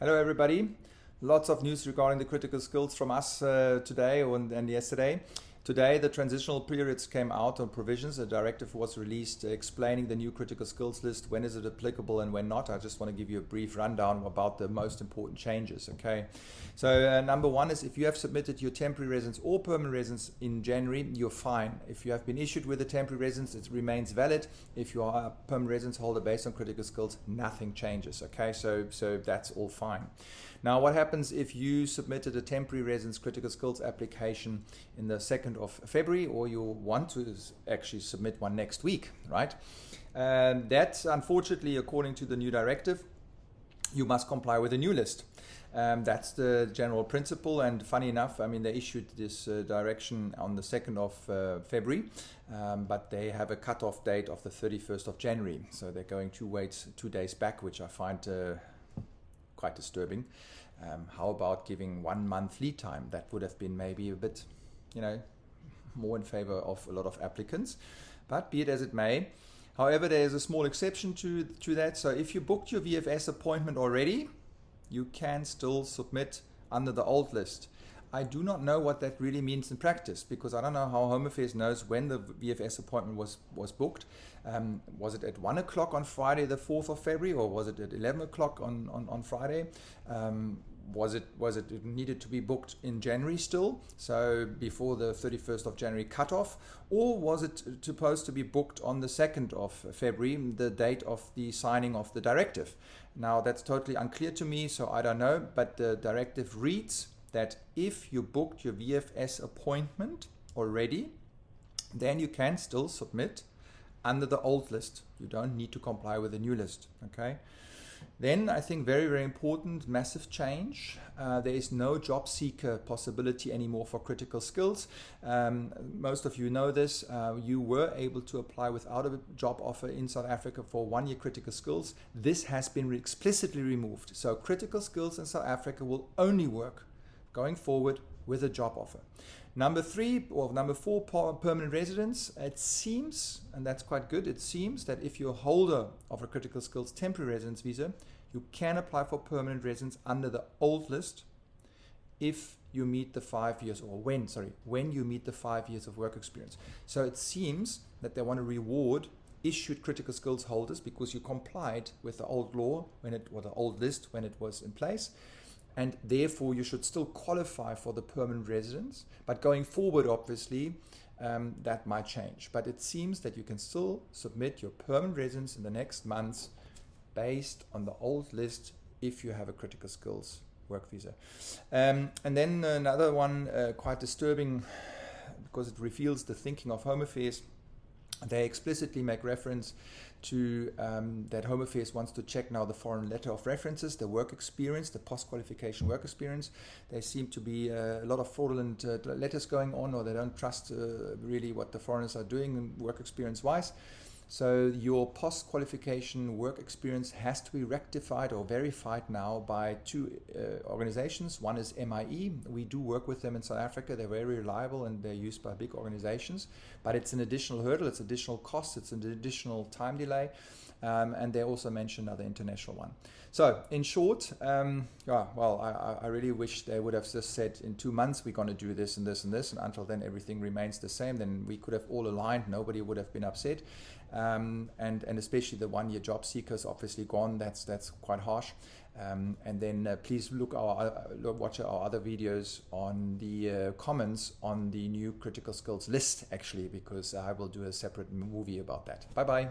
Hello everybody. Lots of news regarding the critical skills from us today and yesterday. Today the transitional periods came out on provisions. A directive was released explaining the new critical skills list, when is it applicable and when not. I just want to give you a brief rundown about the most important changes. Okay, so number one is if you have submitted your temporary residence or permanent residence in January, you're fine. If you have been issued with a temporary residence, it remains valid. If you are a permanent residence holder based on critical skills, nothing changes. Okay, so that's all fine. Now what happens if you submitted a temporary residence critical skills application in the 2nd of February, or you want to actually submit one next week, right? That's unfortunately, according to the new directive, you must comply with a new list. That's the general principle, and funny enough, I mean, they issued this direction on the 2nd of February, but they have a cutoff date of the 31st of January. So they're going 2 days back, which I find quite disturbing. How about giving 1 month lead time? That would have been maybe a bit, more in favor of a lot of applicants, but be it as it may. However, there is a small exception to that. So if you booked your VFS appointment already, you can still submit under the old list. I do not know what that really means in practice, because I don't know how Home Affairs knows when the VFS appointment was booked. Was it at 1 o'clock on Friday the 4th of February, or was it at 11 o'clock on Friday? Was it needed to be booked in January still, so before the 31st of January cutoff, or was it supposed to be booked on the 2nd of February, the date of the signing of the directive? Now that's totally unclear to me, so I don't know, but the directive reads that if you booked your VFS appointment already, then you can still submit under the old list. You don't need to comply with the new list, okay? Then I think very, very important, massive change. There is no job seeker possibility anymore for critical skills. Most of you know this. You were able to apply without a job offer in South Africa for 1 year critical skills. This has been explicitly removed. So critical skills in South Africa will only work going forward with a job offer. Number 4, permanent residence. It seems, and that's quite good, it seems that if you're a holder of a critical skills temporary residence visa, you can apply for permanent residence under the old list if you meet the 5 years, or when you meet the 5 years of work experience. So it seems that they want to reward issued critical skills holders because you complied with the old law or the old list when it was in place. And therefore you should still qualify for the permanent residence, but going forward obviously that might change. But it seems that you can still submit your permanent residence in the next months based on the old list if you have a critical skills work visa. And then another one quite disturbing, because it reveals the thinking of Home Affairs. They explicitly make reference to that Home Affairs wants to check now the foreign letter of references, the work experience, the post-qualification work experience. There seem to be a lot of fraudulent letters going on, or they don't trust really what the foreigners are doing work experience-wise. So your post-qualification work experience has to be rectified or verified now by 2 organizations. One is MIE. We do work with them in South Africa. They're very reliable and they're used by big organizations. But it's an additional hurdle, it's additional cost, it's an additional time delay. And they also mention another international one. So in short, I really wish they would have just said in 2 months we're going to do this and this and this, and until then everything remains the same. Then we could have all aligned, nobody would have been upset. And especially the 1 year job seekers obviously gone. That's quite harsh. And then please watch our other videos on the comments on the new critical skills list, actually, because I will do a separate movie about that. Bye bye.